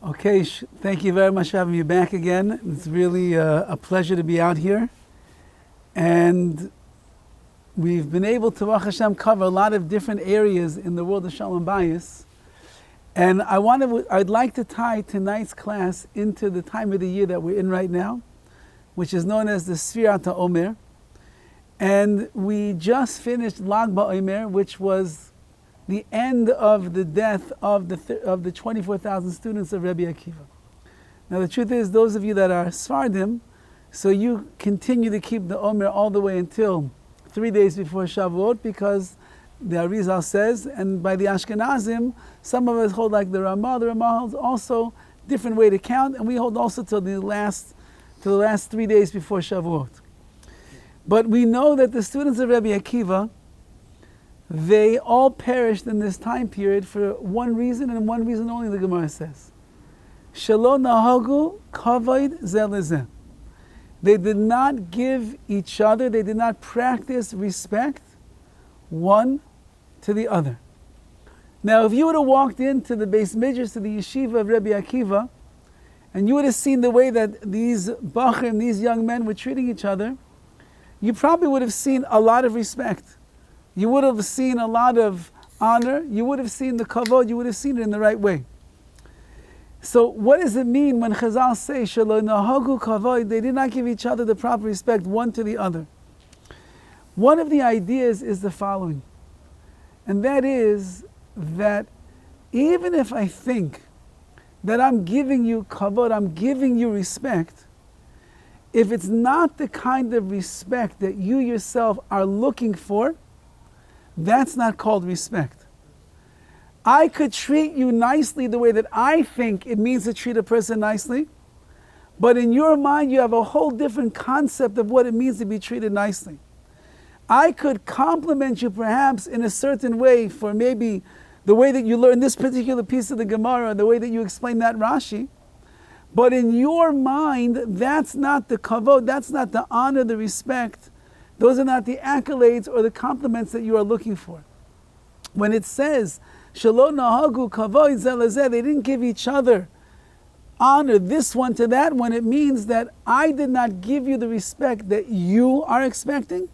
Okay, thank you very much for having me back again. It's really a pleasure to be out here. And we've been able to, Baruch Hashem, cover a lot of different areas in the world of Shalom Bayis. And I'd like to tie tonight's class into the time of the year that we're in right now, which is known as the Sefiras Omer. And we just finished Lag BaOmer, which was the end of the death of the 24,000 students of Rabbi Akiva. Now the truth is, those of you that are Sfardim, so you continue to keep the Omer all the way until 3 days before Shavuot, because the Arizal says, and by the Ashkenazim, some of us hold like the Ramah holds also different way to count, and we hold also till the last 3 days before Shavuot. But we know that the students of Rabbi Akiva, they all perished in this time period for one reason, and one reason only, the Gemara says. Shalom nahagu kavod zeh lezeh. They did not give each other, they did not practice respect one to the other. Now, if you would have walked into the Beis Midrash, to the yeshiva of Rabbi Akiva, and you would have seen the way that these bachrim, these young men were treating each other, you probably would have seen a lot of respect. You would have seen a lot of honor. You would have seen the kavod. You would have seen it in the right way. So what does it mean when Chazal say, Shelo nahagu kavod? They did not give each other the proper respect one to the other. One of the ideas is the following. And that is that even if I think that I'm giving you kavod, I'm giving you respect, if it's not the kind of respect that you yourself are looking for, that's not called respect. I could treat you nicely the way that I think it means to treat a person nicely, but in your mind you have a whole different concept of what it means to be treated nicely. I could compliment you perhaps in a certain way for maybe the way that you learn this particular piece of the Gemara, the way that you explain that Rashi, but in your mind that's not the kavod, that's not the honor, the respect. Those are not the accolades or the compliments that you are looking for. When it says, Shelo nahagu kavod zeh lezeh, they didn't give each other honor, this one to that one, it means that I did not give you the respect that you are expecting,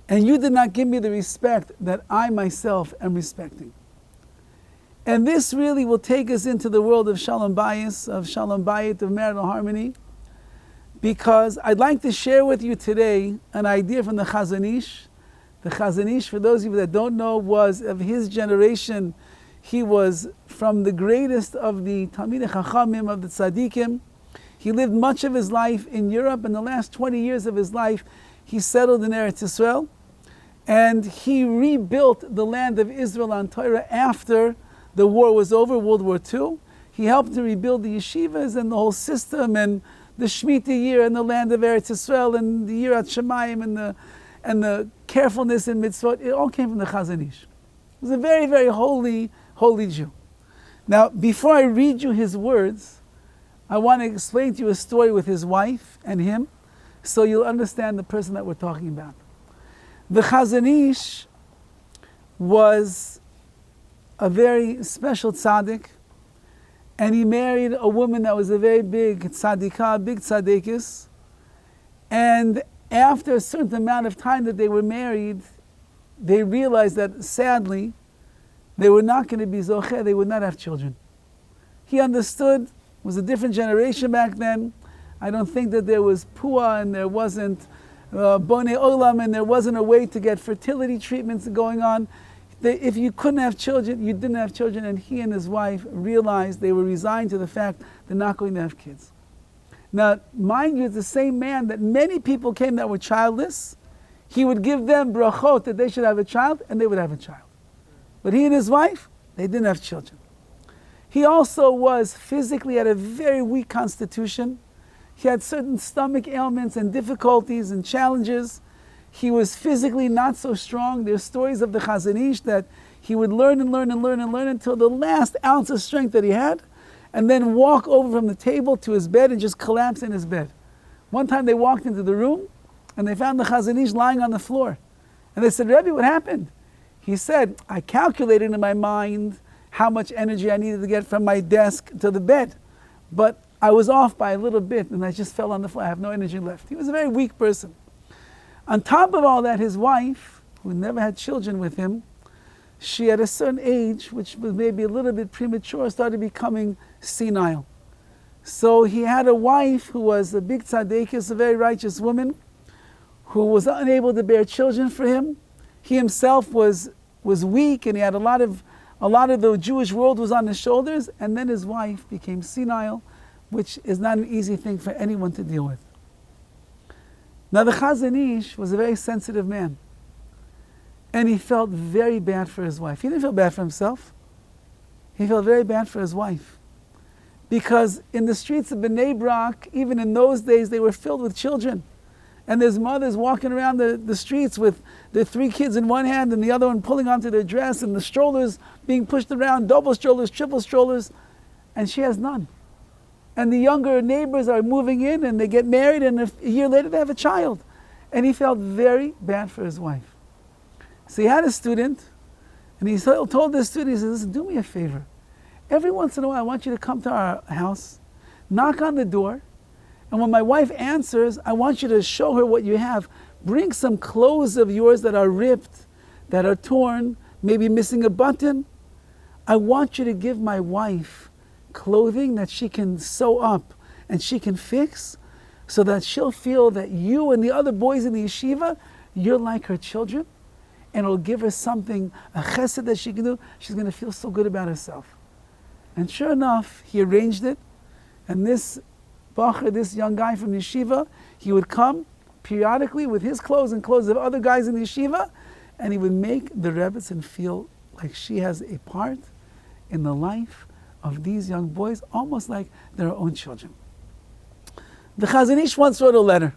and you did not give me the respect that I myself am respecting. And this really will take us into the world of Shalom Bayis, of Shalom Bayit, of marital harmony, because I'd like to share with you today an idea from the Chazon Ish. The Chazon Ish, for those of you that don't know, was of his generation. He was from the greatest of the Talmidei Chachamim, of the Tzaddikim. He lived much of his life in Europe, and the last 20 years of his life he settled in Eretz Yisrael, and he rebuilt the land of Israel on Torah after the war was over, World War II. He helped to rebuild the yeshivas and the whole system, and the Shemitah year in the land of Eretz Yisrael, and the Yirat Shamayim, and the carefulness in mitzvot, it all came from the Chazon Ish. He was a very, very holy Jew. Now, before I read you his words, I want to explain to you a story with his wife and him, so you'll understand the person that we're talking about. The Chazon Ish was a very special tzaddik, and he married a woman that was a very big tzaddikah, big tzaddikis. And after a certain amount of time that they were married, they realized that sadly, they were not going to be zocheh, they would not have children. He understood, it was a different generation back then. I don't think that there was pua, and there wasn't bonei olam, and there wasn't a way to get fertility treatments going on. If you couldn't have children, you didn't have children, and he and his wife realized they were resigned to the fact they're not going to have kids. Now, mind you, it's the same man that many people came that were childless. He would give them brachot that they should have a child, and they would have a child. But he and his wife, they didn't have children. He also was physically had a very weak constitution. He had certain stomach ailments and difficulties and challenges. He was physically not so strong. There's stories of the Chazon Ish that he would learn until the last ounce of strength that he had, and then walk over from the table to his bed and just collapse in his bed. One time they walked into the room and they found the Chazon Ish lying on the floor. And they said, Rabbi, what happened? He said, I calculated in my mind how much energy I needed to get from my desk to the bed. But I was off by a little bit and I just fell on the floor. I have no energy left. He was a very weak person. On top of all that, his wife, who never had children with him, she at a certain age, which was maybe a little bit premature, started becoming senile. So he had a wife who was a big tzaddikus, a very righteous woman, who was unable to bear children for him. He himself was weak, and he had a lot of the Jewish world was on his shoulders, and then his wife became senile, which is not an easy thing for anyone to deal with. Now the Chazon Ish was a very sensitive man, and he felt very bad for his wife. He didn't feel bad for himself. He felt very bad for his wife. Because in the streets of Bnei Brak, even in those days, they were filled with children. And there's mothers walking around the streets with their 3 kids in one hand and the other one pulling onto their dress, and the strollers being pushed around, double strollers, triple strollers, and she has none. And the younger neighbors are moving in and they get married, and a year later they have a child. And he felt very bad for his wife. So he had a student, and he told this student, he said, listen, do me a favor. Every once in a while I want you to come to our house, knock on the door, and when my wife answers, I want you to show her what you have. Bring some clothes of yours that are ripped, that are torn, maybe missing a button. I want you to give my wife clothing that she can sew up and she can fix, so that she'll feel that you and the other boys in the yeshiva, you're like her children, and it'll give her something, a chesed that she can do. She's going to feel so good about herself. And sure enough, he arranged it, and this bacher, this young guy from the yeshiva, he would come periodically with his clothes and clothes of other guys in the yeshiva, and he would make the Rebbetzin feel like she has a part in the life of these young boys, almost like their own children. The Chazon Ish once wrote a letter,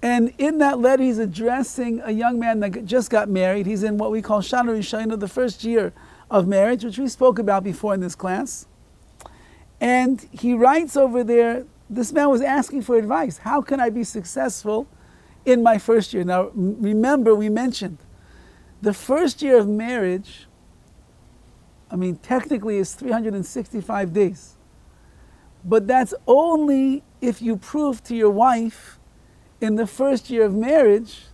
and in that letter he's addressing a young man that just got married. He's in what we call Shana Rishayna, the first year of marriage, which we spoke about before in this class. And he writes over there, this man was asking for advice. How can I be successful in my first year? Now, remember, we mentioned the first year of marriage, technically is 365 days. But that's only if you prove to your wife in the first year of marriage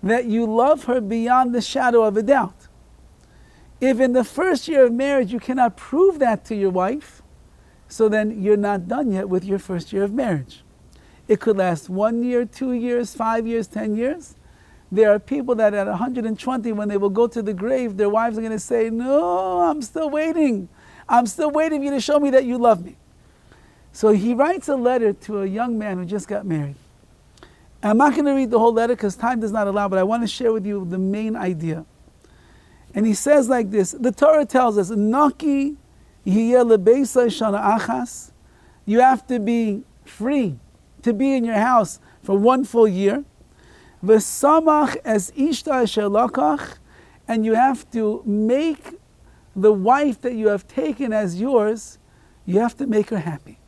that you love her beyond the shadow of a doubt. If in the first year of marriage you cannot prove that to your wife, so then you're not done yet with your first year of marriage. It could last 1 year, 2 years, 5 years, 10 years. There are people that at 120, when they will go to the grave, their wives are going to say, no, I'm still waiting. I'm still waiting for you to show me that you love me. So he writes a letter to a young man who just got married. I'm not going to read the whole letter because time does not allow, but I want to share with you the main idea. And he says like this, the Torah tells us, Naki yiyeh lebeisai shana achas. You have to be free to be in your house for 1 full year. V'samach es ishta asher lakach. And you have to make the wife that you have taken as yours, you have to make her happy.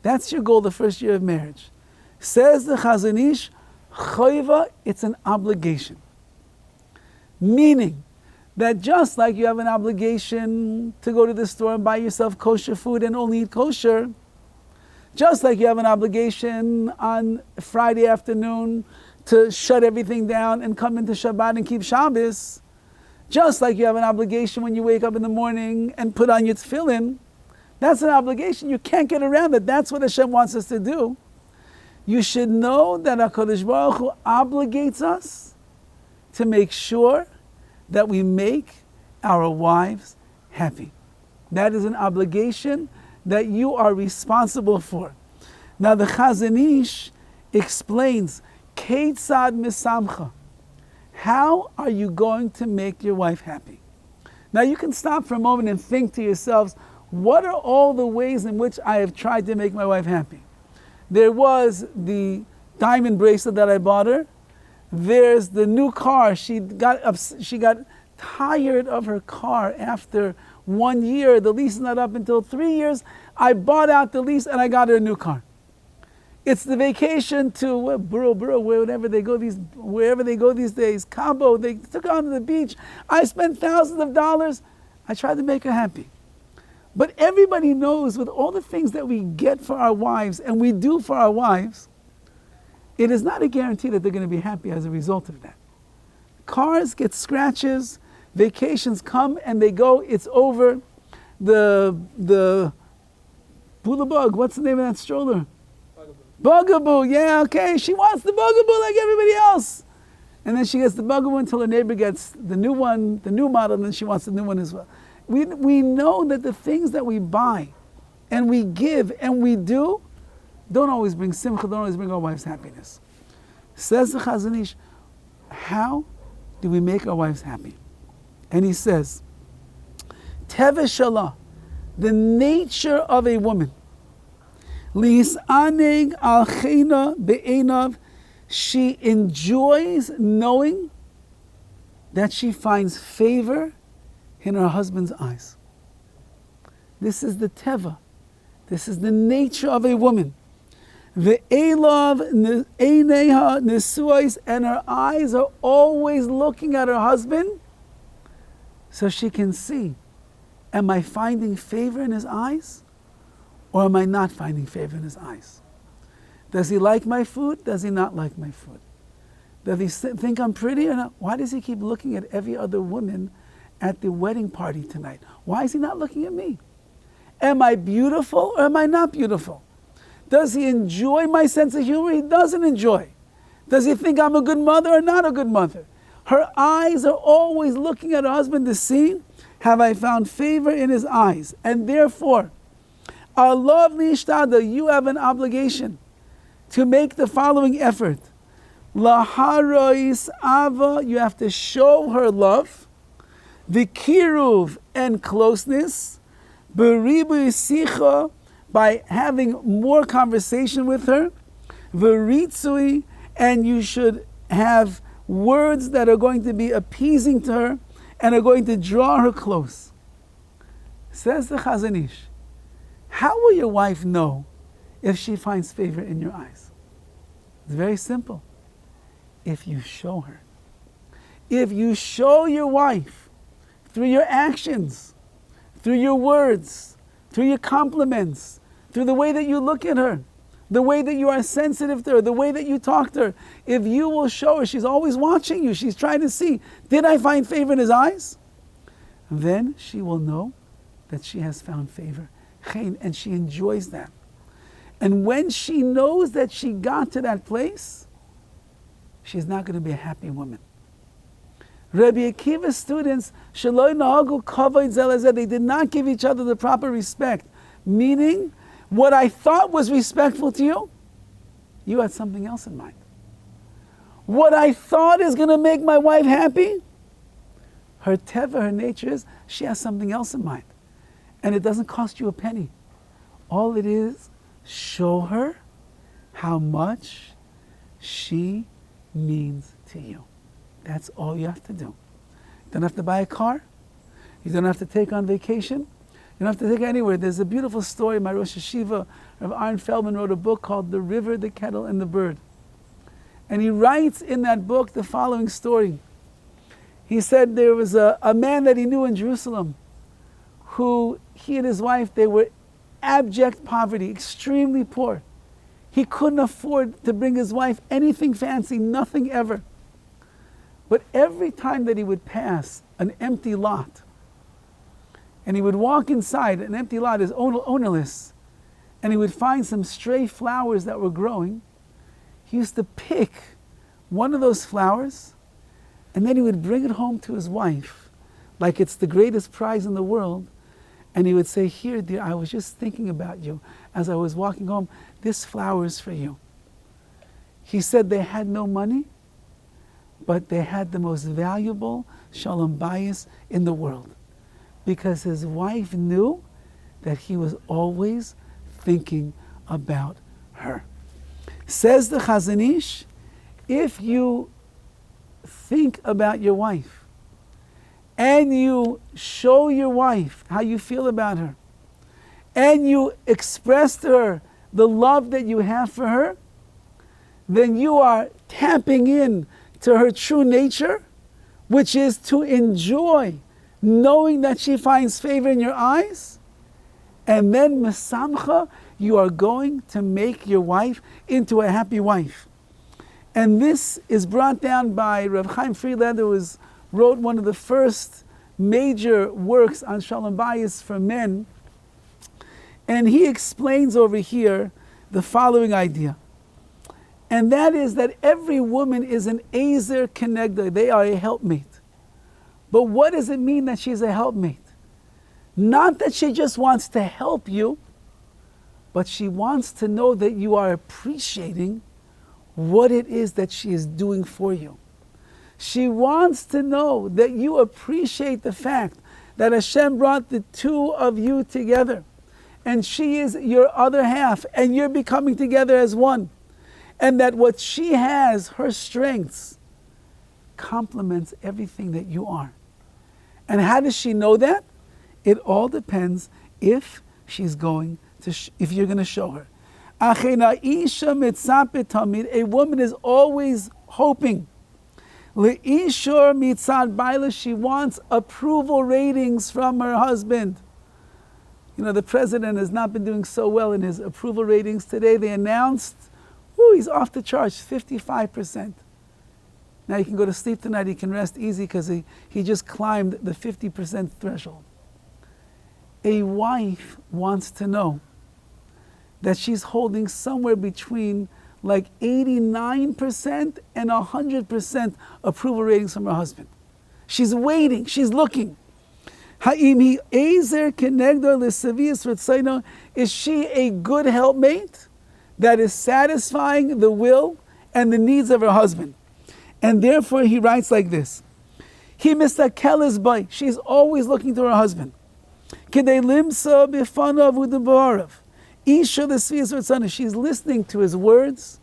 That's your goal the first year of marriage. Says the Chazon Ish, choiva, it's an obligation. Meaning that just like you have an obligation to go to the store and buy yourself kosher food and only eat kosher, just like you have an obligation on Friday afternoon to shut everything down and come into Shabbat and keep Shabbos, just like you have an obligation when you wake up in the morning and put on your tefillin, that's an obligation. You can't get around it. That's what Hashem wants us to do. You should know that HaKadosh Baruch Hu obligates us to make sure that we make our wives happy. That is an obligation that you are responsible for. Now the Chazon Ish explains, Keitzad misamcha. How are you going to make your wife happy? Now you can stop for a moment and think to yourselves, what are all the ways in which I have tried to make my wife happy? There was the diamond bracelet that I bought her. There's the new car. She got tired of her car after 1 year. The lease is not up until 3 years. I bought out the lease and I got her a new car. It's the vacation to wherever they go these days, Cabo. They took her onto the beach. I spent thousands of dollars. I try to make her happy. But everybody knows with all the things that we get for our wives and we do for our wives, it is not a guarantee that they're going to be happy as a result of that. Cars get scratches, vacations come and they go, it's over. The Boulabug, what's the name of that stroller? Bugaboo, yeah, okay. She wants the Bugaboo like everybody else. And then she gets the Bugaboo until her neighbor gets the new one, the new model, and then she wants the new one as well. We know that the things that we buy and we give and we do don't always bring simcha, don't always bring our wives happiness. Says the Chazon Ish, how do we make our wives happy? And he says, Teve Shalah, the nature of a woman, Li'is'aneg al chena be'enav, she enjoys knowing that she finds favor in her husband's eyes. This is the teva. This is the nature of a woman. Ve'elav eineha nesuais, and her eyes are always looking at her husband so she can see, am I finding favor in his eyes or am I not finding favor in his eyes? Does he like my food? Does he not like my food? Does he think I'm pretty or not? Why does he keep looking at every other woman at the wedding party tonight? Why is he not looking at me? Am I beautiful or am I not beautiful? Does he enjoy my sense of humor? He doesn't enjoy. Does he think I'm a good mother or not a good mother? Her eyes are always looking at her husband to see, have I found favor in his eyes? And therefore, Allah Nishtada, you have an obligation to make the following effort. Laharois ava, you have to show her love, the kiruv and closeness, beribu sicha, by having more conversation with her, veritzui, and you should have words that are going to be appeasing to her and are going to draw her close. Says the Chazon Ish, how will your wife know if she finds favor in your eyes? It's very simple. If you show her. If you show your wife through your actions, through your words, through your compliments, through the way that you look at her, the way that you are sensitive to her, the way that you talk to her, if you will show her, she's always watching you, she's trying to see, did I find favor in his eyes? Then she will know that she has found favor. And she enjoys that. And when she knows that she got to that place, she's not going to be a happy woman. Rabbi Akiva's students, they did not give each other the proper respect. Meaning, what I thought was respectful to you, you had something else in mind. What I thought is going to make my wife happy, her teva, her nature is, she has something else in mind. And it doesn't cost you a penny. All it is, show her how much she means to you. That's all you have to do. You don't have to buy a car. You don't have to take on vacation. You don't have to take it anywhere. There's a beautiful story. My Rosh Hashiva, Rabbi Aaron Feldman, wrote a book called The River, the Kettle, and the Bird. And he writes in that book the following story. He said there was a man that he knew in Jerusalem who, he and his wife, they were abject poverty, extremely poor. He couldn't afford to bring his wife anything fancy, nothing ever. But every time that he would pass an empty lot, and he would walk inside, an empty lot is ownerless, and he would find some stray flowers that were growing, he used to pick one of those flowers, and then he would bring it home to his wife, like it's the greatest prize in the world, and he would say, here, dear, I was just thinking about you as I was walking home. This flower is for you. He said they had no money, but they had the most valuable Shalom Bayis in the world. Because his wife knew that he was always thinking about her. Says the Chazon Ish, if you think about your wife, and you show your wife how you feel about her, and you express to her the love that you have for her, then you are tapping in to her true nature, which is to enjoy knowing that she finds favor in your eyes, and then mesamcha, you are going to make your wife into a happy wife. And this is brought down by Rav Chaim Friedlander, who wrote one of the first major works on Shalom Bayis for men. And he explains over here the following idea. And that is that every woman is an Ezer Kenegda. They are a helpmate. But what does it mean that she's a helpmate? Not that she just wants to help you, but she wants to know that you are appreciating what it is that she is doing for you. She wants to know that you appreciate the fact that Hashem brought the two of you together, and she is your other half, and you're becoming together as one. And that what she has, her strengths, complements everything that you are. And how does she know that? It all depends if she's going to, if you're going to show her. A woman is always hoping. She wants approval ratings from her husband. You know, the president has not been doing so well in his approval ratings. Today they announced, he's off the charts, 55%. Now you can go to sleep tonight, he can rest easy because he just climbed the 50% threshold. A wife wants to know that she's holding somewhere between like 89% and 100% approval ratings from her husband. She's waiting, she's looking. Is she a good helpmate that is satisfying the will and the needs of her husband? And therefore he writes like this. She's always looking to her husband. She's listening to his words.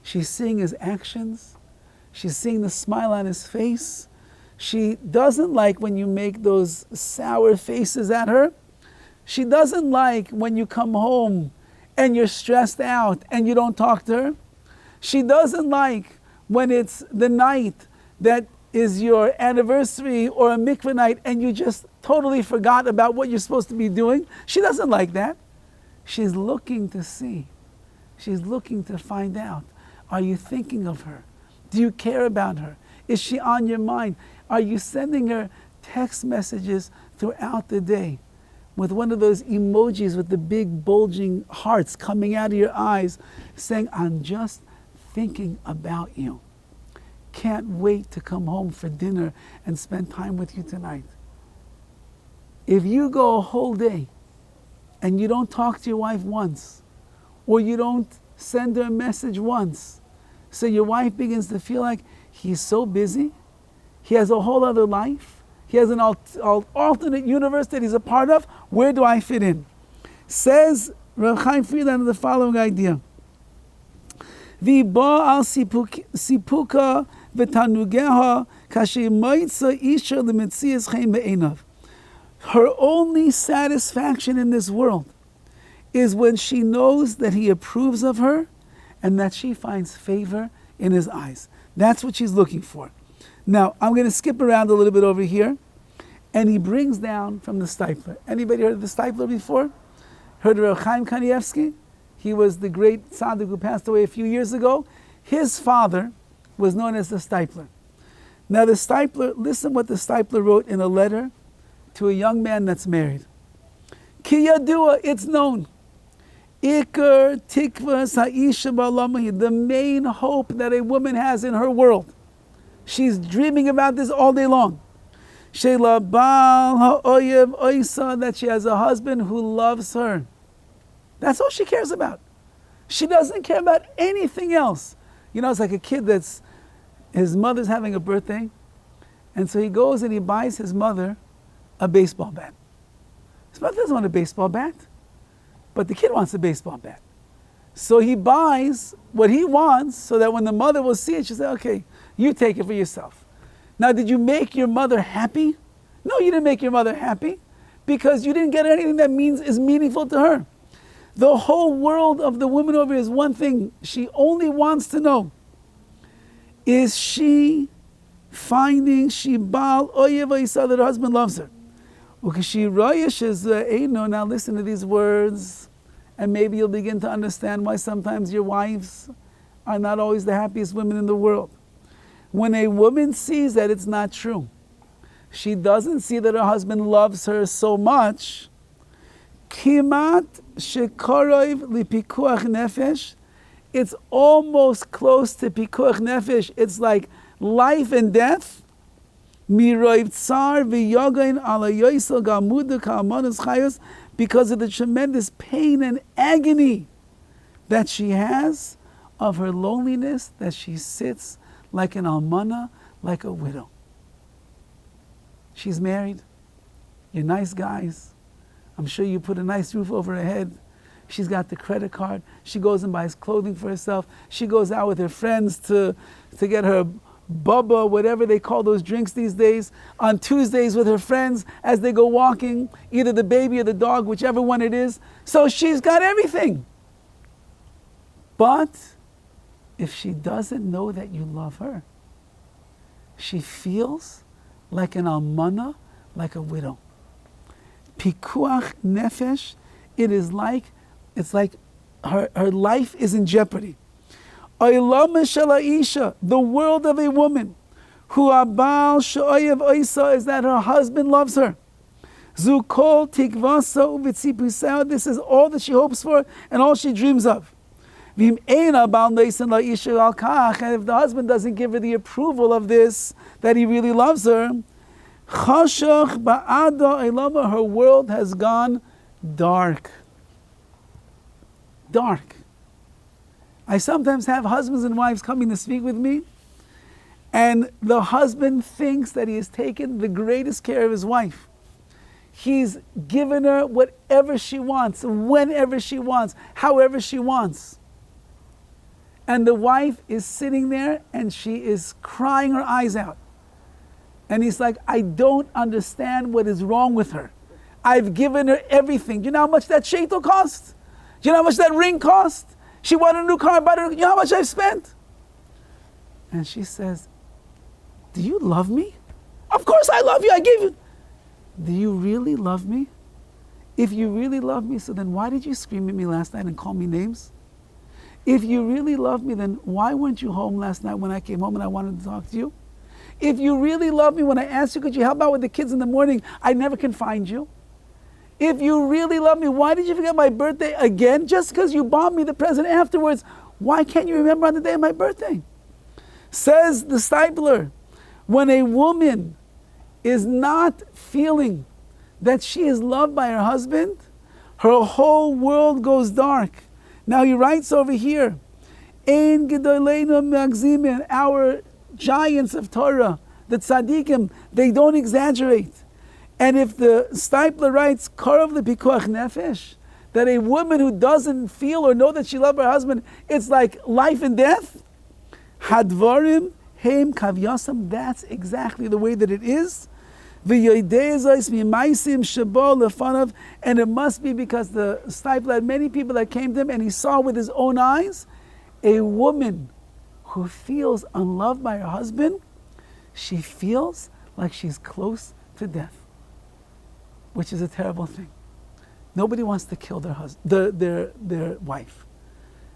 She's seeing his actions. She's seeing the smile on his face. She doesn't like when you make those sour faces at her. She doesn't like when you come home and you're stressed out and you don't talk to her. She doesn't like when it's the night that is your anniversary or a mikveh night and you just totally forgot about what you're supposed to be doing. She doesn't like that. She's looking to see. She's looking to find out. Are you thinking of her? Do you care about her? Is she on your mind? Are you sending her text messages throughout the day with one of those emojis with the big bulging hearts coming out of your eyes saying, I'm just thinking about you. Can't wait to come home for dinner and spend time with you tonight. If you go a whole day and you don't talk to your wife once, or you don't send her a message once, so your wife begins to feel like he's so busy, he has a whole other life, he has an alternate universe that he's a part of, where do I fit in? Says Rav Chaim Friedlander the following idea. V'ba al sipuka v'tanugeha kasher moitza isha l'metzias chen be'enav. Her only satisfaction in this world is when she knows that he approves of her and that she finds favor in his eyes. That's what she's looking for. Now, I'm going to skip around a little bit over here, and he brings down from the Stipler. Anybody heard of the Stipler before? Heard of Rav Chaim Kanievsky? He was the great tzaddik who passed away a few years ago. His father was known as the Stipler. Now, the Stipler, listen what the Stipler wrote in a letter to a young man that's married. Ki yadua, it's known. Iker tikvas ha'isha ba'alamahi, the main hope that a woman has in her world. She's dreaming about this all day long. Sheila bal ha'oyev oisa, that she has a husband who loves her. That's all she cares about. She doesn't care about anything else. You know, it's like a kid his mother's having a birthday, and so he goes and he buys his mother a baseball bat. His mother doesn't want a baseball bat, but the kid wants a baseball bat. So he buys what he wants so that when the mother will see it, she'll say, okay, you take it for yourself. Now, did you make your mother happy? No, you didn't make your mother happy because you didn't get anything that is meaningful to her. The whole world of the woman over here is one thing. She only wants to know, is she finding Shibal Oyev Isa, that her husband loves her? Now listen to these words, and maybe you'll begin to understand why sometimes your wives are not always the happiest women in the world. When a woman sees that it's not true, she doesn't see that her husband loves her so much, kimat shekorov lipikuach nefesh, it's almost close to pikuach nefesh. It's like life and death. Miroiv tsar v'yogain ala yoisel gamudu ka'amonas chayos, because of the tremendous pain and agony that she has of her loneliness, that she sits like an almana, like a widow. She's married. You're nice guys. I'm sure you put a nice roof over her head. She's got the credit card. She goes and buys clothing for herself. She goes out with her friends to get her bubba, whatever they call those drinks these days, on Tuesdays with her friends as they go walking, either the baby or the dog, whichever one it is. So she's got everything. But if she doesn't know that you love her, she feels like an almana, like a widow. Pikuach nefesh, it's like her life is in jeopardy. The world of a woman, who abal she'oyev oisa, is that her husband loves her. Zukol tikvasa uvitzipusah, this is all that she hopes for and all she dreams of. And if the husband doesn't give her the approval of this, that he really loves her, her world has gone dark. Dark. I sometimes have husbands and wives coming to speak with me, and the husband thinks that he has taken the greatest care of his wife. He's given her whatever she wants, whenever she wants, however she wants. And the wife is sitting there and she is crying her eyes out. And he's like, I don't understand what is wrong with her. I've given her everything. Do you know how much that sheitel cost? Do you know how much that ring cost? She wanted a new car, but you know how much I've spent? And she says, do you love me? Of course I love you, I gave you. Do you really love me? If you really love me, so then why did you scream at me last night and call me names? If you really love me, then why weren't you home last night when I came home and I wanted to talk to you? If you really love me, when I asked you, could you help out with the kids in the morning, I never can find you. If you really love me, why did you forget my birthday again? Just because you bought me the present afterwards, why can't you remember on the day of my birthday? Says the Stipler, when a woman is not feeling that she is loved by her husband, her whole world goes dark. Now he writes over here, Ein gedoleinu magzimin, our giants of Torah, the tzaddikim, they don't exaggerate. And if the Stipler writes, Korov lepikuach nefesh, that a woman who doesn't feel or know that she loves her husband, it's like life and death, hadvarim heim kavyasam, that's exactly the way that it is. And it must be because the Stipler had many people that came to him and he saw with his own eyes a woman who feels unloved by her husband. She feels like she's close to death, which is a terrible thing. Nobody wants to kill their their wife.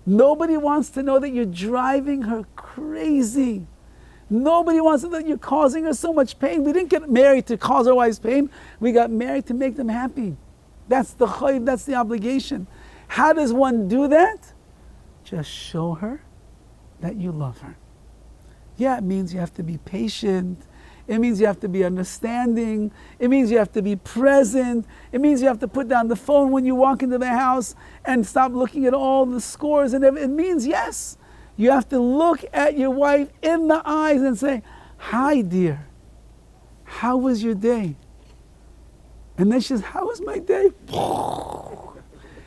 Nobody wants to know that you're driving her crazy. Nobody wants to know that you're causing her so much pain. We didn't get married to cause our wives pain. We got married to make them happy. That's the chayv, that's the obligation. How does one do that? Just show her that you love her. Yeah, it means you have to be patient. It means you have to be understanding. It means you have to be present. It means you have to put down the phone when you walk into the house and stop looking at all the scores and everything. It means, yes, you have to look at your wife in the eyes and say, hi, dear. How was your day? And then she says, how was my day?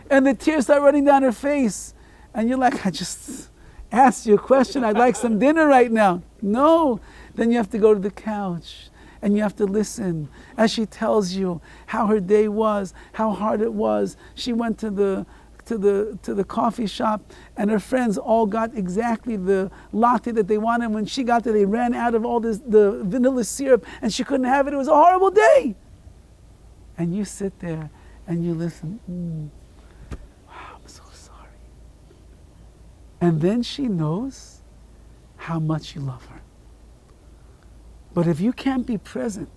And the tears start running down her face. And you're like, I just asked you a question. I'd like some dinner right now. No. Then you have to go to the couch and you have to listen as she tells you how her day was, how hard it was. She went to the coffee shop and her friends all got exactly the latte that they wanted. When she got there, they ran out of all the vanilla syrup and she couldn't have it. It was a horrible day. and you sit there and you listen. Wow, I'm so sorry. And then she knows how much you love her. But if you can't be present,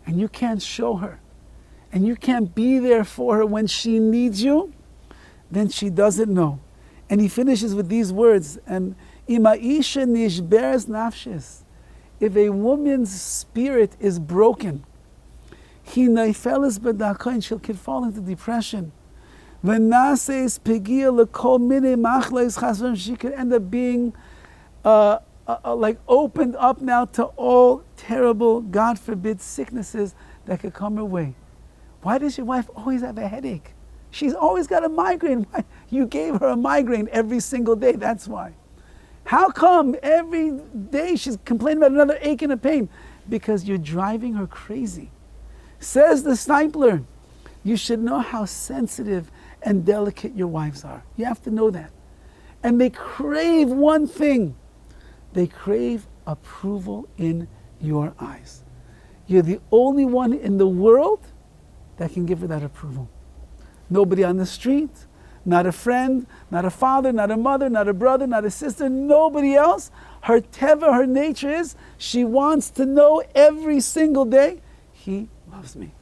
and you can't show her, and you can't be there for her when she needs you, then she doesn't know. And he finishes with these words, and Ima isha nishberes nafshis. If a woman's spirit is broken, he naifeles b'dakain, she could fall into depression. V'naseis pegia l'kol minei machleis chasvam, she could end up being like opened up now to all terrible, God forbid, sicknesses that could come her way. Why does your wife always have a headache? She's always got a migraine. Why? You gave her a migraine every single day, that's why. How come every day she's complaining about another ache and a pain? Because you're driving her crazy. Says the Stipler, you should know how sensitive and delicate your wives are. You have to know that. And they crave one thing. They crave approval in your eyes. You're the only one in the world that can give her that approval. Nobody on the street, not a friend, not a father, not a mother, not a brother, not a sister, nobody else. Her teva, her nature is, she wants to know every single day, he loves me.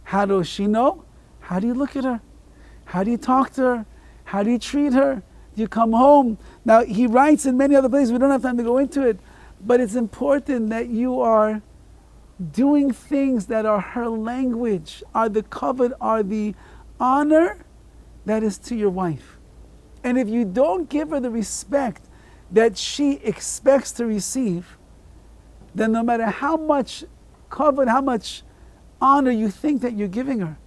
How does she know? How do you look at her? How do you talk to her? How do you treat her? You come home. Now, he writes in many other places, we don't have time to go into it, but it's important that you are doing things that are her language, are the covet, are the honor that is to your wife. And if you don't give her the respect that she expects to receive, then no matter how much covet, how much honor you think that you're giving her,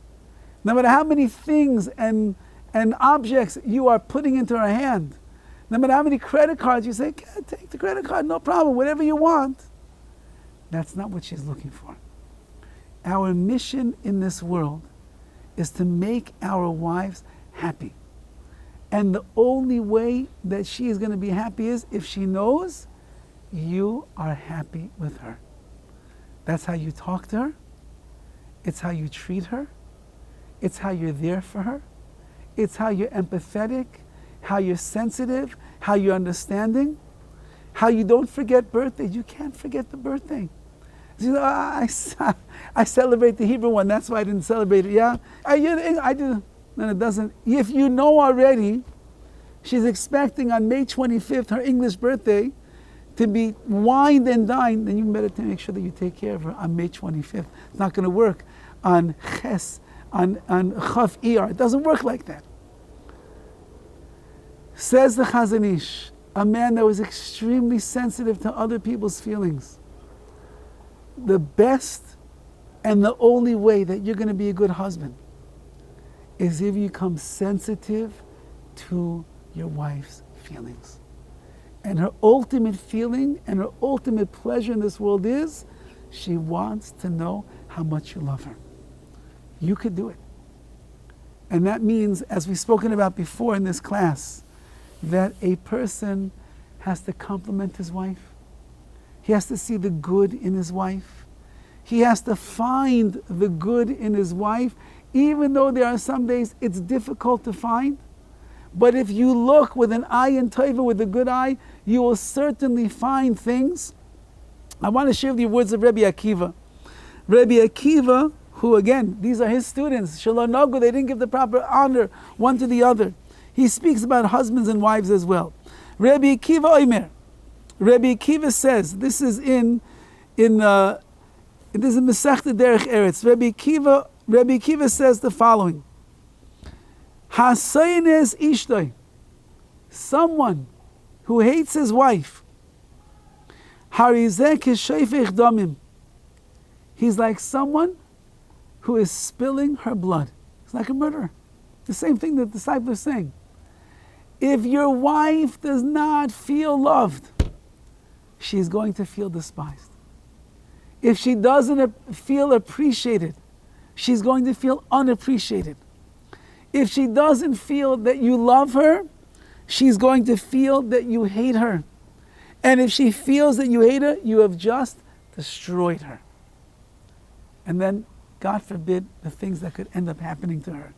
no matter how many things and objects you are putting into her hand, no matter how many credit cards you say, take the credit card, no problem, whatever you want, that's not what she's looking for. Our mission in this world is to make our wives happy. And the only way that she is going to be happy is if she knows you are happy with her. That's how you talk to her. It's how you treat her. It's how you're there for her. It's how you're empathetic, how you're sensitive, how you're understanding, how you don't forget birthdays. You can't forget the birthday. You know, I celebrate the Hebrew one, that's why I didn't celebrate it. Yeah, I do. No, it doesn't. If you know already, she's expecting on May 25th, her English birthday, to be wined and dined, then you better make sure that you take care of her on May 25th. It's not going to work on Ches, on Chaf Iyar. It doesn't work like that. Says the Chazon Ish, a man that was extremely sensitive to other people's feelings. The best and the only way that you're going to be a good husband is if you become sensitive to your wife's feelings. And her ultimate feeling and her ultimate pleasure in this world is she wants to know how much you love her. You could do it. And that means, as we've spoken about before in this class, that a person has to compliment his wife. He has to see the good in his wife. He has to find the good in his wife, even though there are some days it's difficult to find. But if you look with an eye in tova, with a good eye, you will certainly find things. I want to share with you words of Rabbi Akiva. Rabbi Akiva, who again, these are his students, Shalom, they didn't give the proper honor one to the other. He speaks about husbands and wives as well. Rabbi Akiva Omer. Rabbi Akiva says, this is in Masechta Derech Eretz. Rabbi Akiva says the following: Hasayenes ishtoi, someone who hates his wife, harizeh k'sheifech damim, he's like someone who is spilling her blood. He's like a murderer. The same thing that the disciple is saying. If your wife does not feel loved, she's going to feel despised. If she doesn't feel appreciated, she's going to feel unappreciated. If she doesn't feel that you love her, she's going to feel that you hate her. And if she feels that you hate her, you have just destroyed her. And then God forbid, the things that could end up happening to her.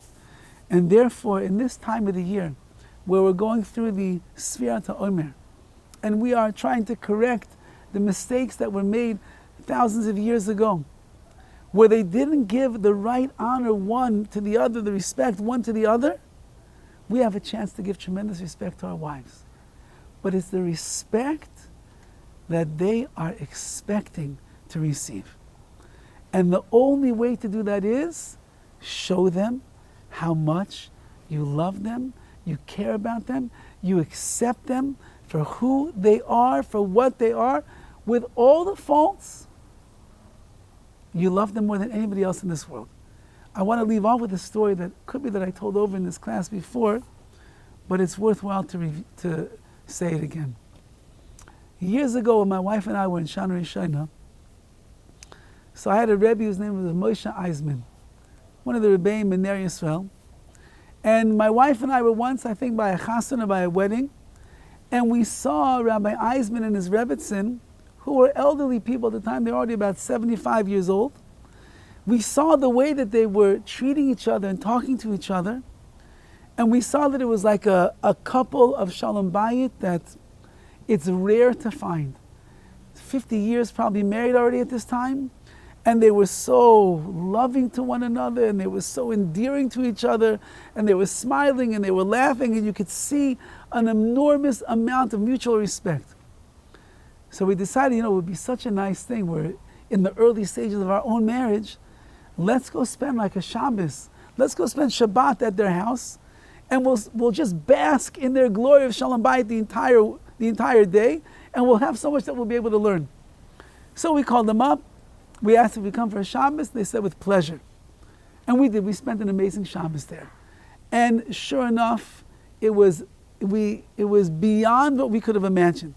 And therefore, in this time of the year, where we're going through the Sefiras HaOmer, and we are trying to correct the mistakes that were made thousands of years ago, where they didn't give the right honor one to the other, the respect one to the other, we have a chance to give tremendous respect to our wives. But it's the respect that they are expecting to receive. And the only way to do that is show them how much you love them, you care about them, you accept them for who they are, for what they are, with all the faults. You love them more than anybody else in this world. I want to leave off with a story that could be that I told over in this class before, but it's worthwhile to say it again. Years ago, when my wife and I were in Shana Rishona, so I had a Rabbi whose name was Moshe Eisman, one of the Rabbeim in Ner Yisrael. And my wife and I were once, I think, by a chassan or by a wedding, and we saw Rabbi Eisman and his Rebbetzin, who were elderly people at the time. They were already about 75 years old. We saw the way that they were treating each other and talking to each other, and we saw that it was like a couple of Shalom Bayit that it's rare to find. 50 years probably married already at this time, and they were so loving to one another, and they were so endearing to each other, and they were smiling and they were laughing, and you could see an enormous amount of mutual respect. So we decided, it would be such a nice thing. We're in the early stages of our own marriage. Let's go spend like a Shabbos. Let's go spend Shabbat at their house, and we'll just bask in their glory of Shalom Bayit the entire day, and we'll have so much that we'll be able to learn. So we called them up. We asked if we come for a Shabbos. They said with pleasure. And we did. We spent an amazing Shabbos there. And sure enough, it was beyond what we could have imagined.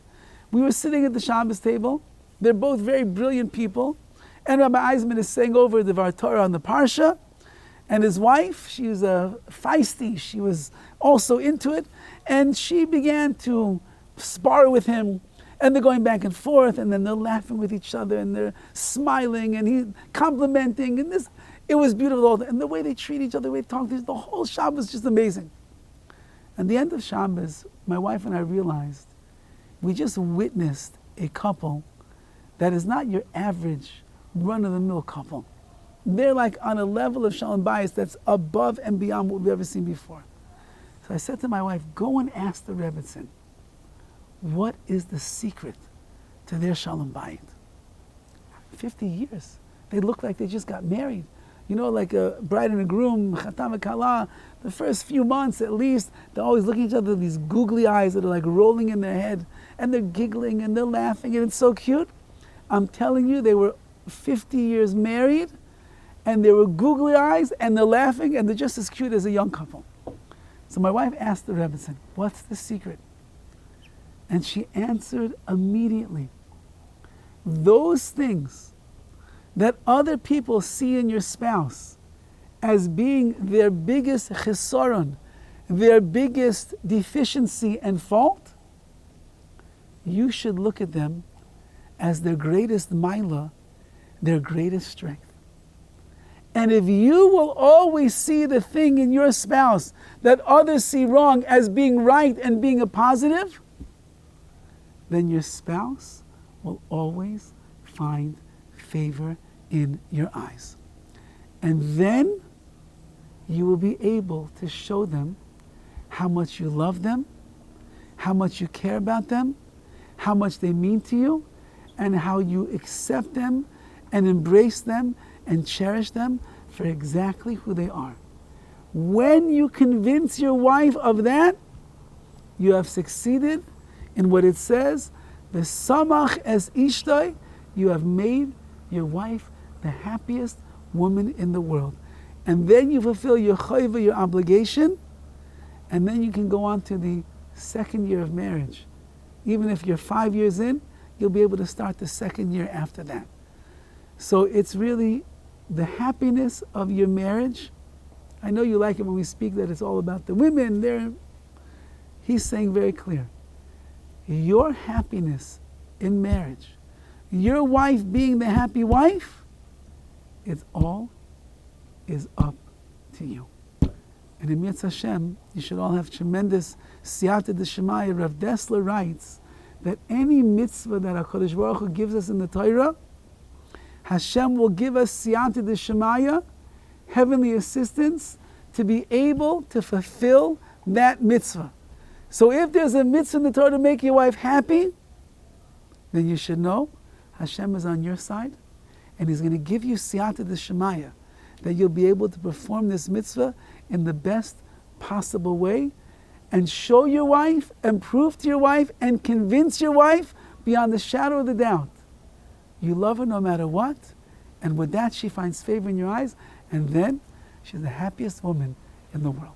We were sitting at the Shabbos table. They're both very brilliant people. And Rabbi Eisman is saying over the Dvar Torah on the Parsha. And his wife, she was feisty. She was also into it. And she began to spar with him. And they're going back and forth. And then they're laughing with each other. And they're smiling. And he's complimenting. And it was beautiful. And the way they treat each other, the way they talk to each other, the whole Shabbos was just amazing. At the end of Shabbos, my wife and I realized we just witnessed a couple that is not your average run-of-the-mill couple. They're like on a level of Shalom Bayis that's above and beyond what we've ever seen before. So I said to my wife, go and ask the Rebbetzin, what is the secret to their Shalom Bayit? 50 years. They look like they just got married. Like a bride and a groom, Chatam v'Kala, the first few months at least, they're always looking at each other with these googly eyes that are like rolling in their head, and they're giggling and they're laughing, and it's so cute. I'm telling you, they were 50 years married, and they were googly eyes, and they're laughing, and they're just as cute as a young couple. So my wife asked the Rebbetzin, what's the secret? And she answered immediately, those things that other people see in your spouse as being their biggest chesaron, their biggest deficiency and fault, you should look at them as their greatest maila, their greatest strength. And if you will always see the thing in your spouse that others see wrong as being right and being a positive, then your spouse will always find favor in your eyes. And then you will be able to show them how much you love them, how much you care about them, how much they mean to you, and how you accept them and embrace them and cherish them for exactly who they are. When you convince your wife of that, you have succeeded in what it says, V'samach es ishtoi, you have made your wife the happiest woman in the world. And then you fulfill your chayva, your obligation, and then you can go on to the second year of marriage. Even if you're 5 years in, you'll be able to start the second year after that. So it's really the happiness of your marriage. I know you like it when we speak that it's all about the women. He's saying very clear, your happiness in marriage, your wife being the happy wife, it's all is up to you. And in Mitzvah Hashem, you should all have tremendous siyata d'shemaya. Rav Dessler writes that any mitzvah that HaKadosh Baruch Hu gives us in the Torah, Hashem will give us siyata d'shemaya, heavenly assistance, to be able to fulfill that mitzvah. So if there's a mitzvah in the Torah to make your wife happy, then you should know Hashem is on your side, and He's going to give you siyata d'shemaya, that you'll be able to perform this mitzvah in the best possible way, and show your wife, and prove to your wife, and convince your wife beyond the shadow of the doubt. You love her no matter what, and with that she finds favor in your eyes, and then she's the happiest woman in the world.